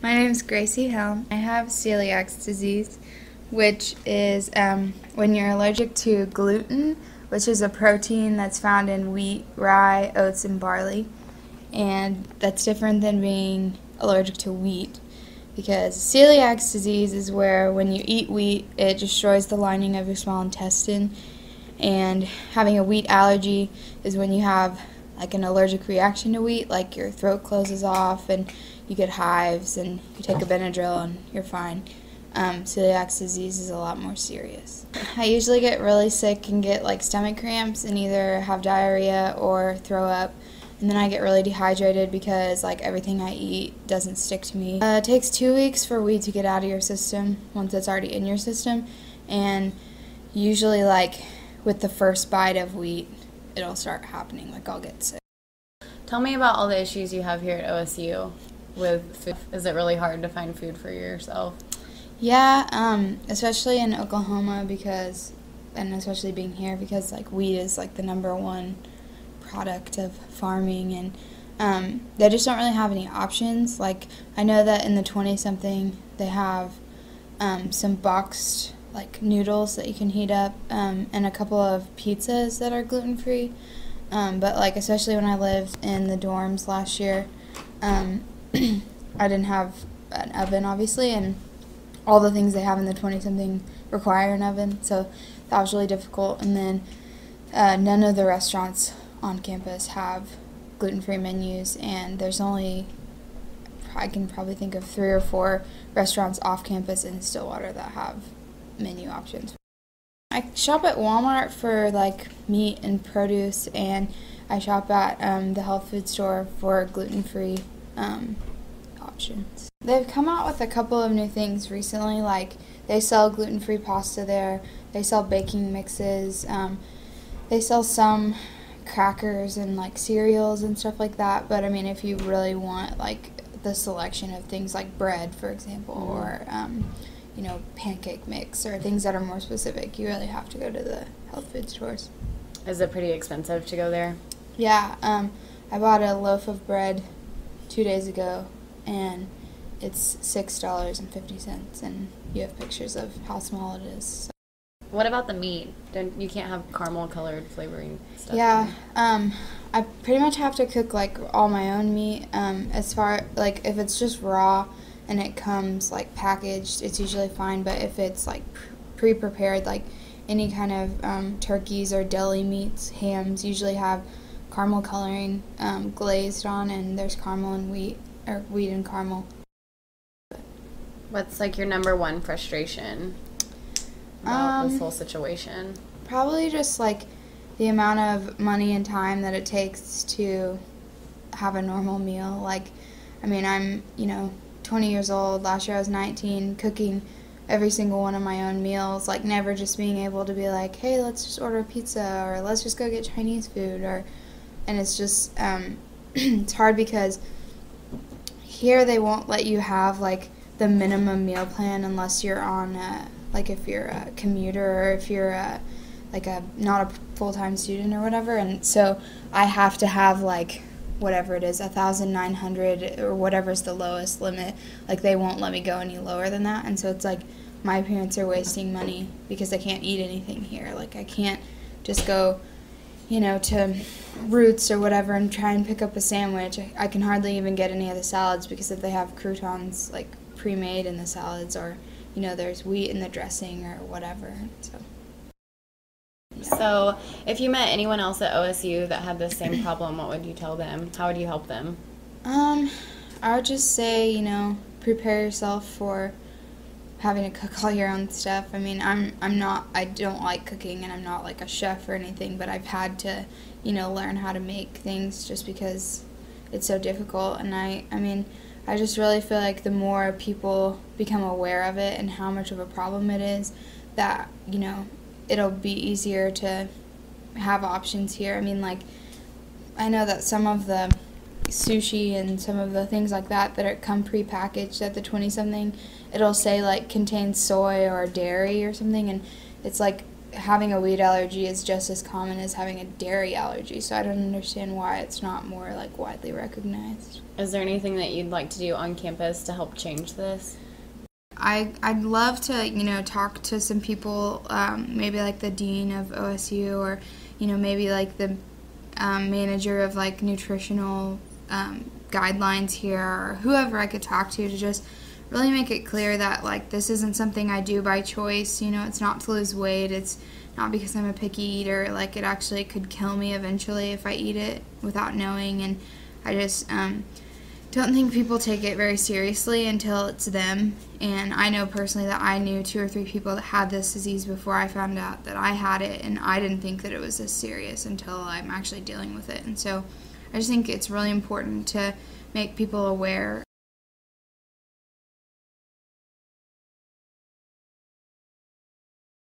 My name is Gracie Helm. I have celiac disease, which is when you're allergic to gluten, which is a protein that's found in wheat, rye, oats, and barley. And that's different than being allergic to wheat, because celiac disease is where when you eat wheat, it destroys the lining of your small intestine. And having a wheat allergy is when you have like an allergic reaction to wheat, like your throat closes off and you get hives and you take a Benadryl and you're fine. Celiac disease is a lot more serious. I usually get really sick and get like stomach cramps and either have diarrhea or throw up. And then I get really dehydrated because like everything I eat doesn't stick to me. It takes 2 weeks for wheat to get out of your system once it's already in your system. And usually like with the first bite of wheat, it'll start happening, like I'll get sick. Tell me about all the issues you have here at OSU with food. Is it really hard to find food for yourself? Yeah, especially in Oklahoma and especially being here because like wheat is like the #1 product of farming, and they just don't really have any options. Like I know that in the 20-something they have some boxed like noodles that you can heat up, and a couple of pizzas that are gluten-free. But like especially when I lived in the dorms last year, I didn't have an oven obviously, and all the things they have in the 20-something require an oven, so that was really difficult. And then none of the restaurants on campus have gluten-free menus, and there's only, I can probably think of 3 or 4 restaurants off campus in Stillwater that have menu options. I shop at Walmart for like meat and produce, and I shop at the health food store for gluten-free options. They've come out with a couple of new things recently, like they sell gluten-free pasta there, they sell baking mixes, they sell some crackers and like cereals and stuff like that. But I mean, if you really want like the selection of things like bread, for example, or pancake mix or things that are more specific, you really have to go to the health food stores. Is it pretty expensive to go there? Yeah, I bought a loaf of bread 2 days ago, and it's $6.50, and you have pictures of how small it is. So. What about the meat? You can't have caramel colored flavoring stuff? Yeah, I pretty much have to cook like all my own meat. As far like if it's just raw and it comes like packaged, it's usually fine. But if it's like pre-prepared, like any kind of turkeys or deli meats, hams usually have caramel coloring glazed on, and there's caramel and wheat, or wheat and caramel. What's like your #1 frustration about this whole situation? Probably just like the amount of money and time that it takes to have a normal meal. Like, I mean, I'm 20 years old. Last year I was 19, cooking every single one of my own meals, like never just being able to be like, hey, let's just order a pizza, or let's just go get Chinese food, and it's just it's hard because here they won't let you have like the minimum meal plan unless you're on like if you're a commuter or if you're not a full-time student or whatever. And so I have to have like whatever it is, 1,900 or whatever's the lowest limit. Like they won't let me go any lower than that. And so it's like my parents are wasting money because I can't eat anything here. Like I can't just go to Roots or whatever and try and pick up a sandwich. I can hardly even get any of the salads because if they have croutons like pre-made in the salads, or there's wheat in the dressing or whatever. So if you met anyone else at OSU that had the same problem, what would you tell them? How would you help them? I would just say, prepare yourself for having to cook all your own stuff. I mean, I don't like cooking, and I'm not like a chef or anything, but I've had to, learn how to make things just because it's so difficult. And I just really feel like the more people become aware of it and how much of a problem it is, that, it'll be easier to have options here. I mean, like, I know that some of the sushi and some of the things like that come pre-packaged at the 20-something, it'll say, like, contains soy or dairy or something, and it's like, having a wheat allergy is just as common as having a dairy allergy, so I don't understand why it's not more like widely recognized. Is there anything that you'd like to do on campus to help change this? I'd love to, talk to some people, maybe like the dean of OSU, or, maybe like the manager of like nutritional guidelines here, or whoever I could talk to just really make it clear that like this isn't something I do by choice. It's not to lose weight. It's not because I'm a picky eater. Like, it actually could kill me eventually if I eat it without knowing. And I just don't think people take it very seriously until it's them. And I know personally that I knew 2 or 3 people that had this disease before I found out that I had it, and I didn't think that it was this serious until I'm actually dealing with it. And so I just think it's really important to make people aware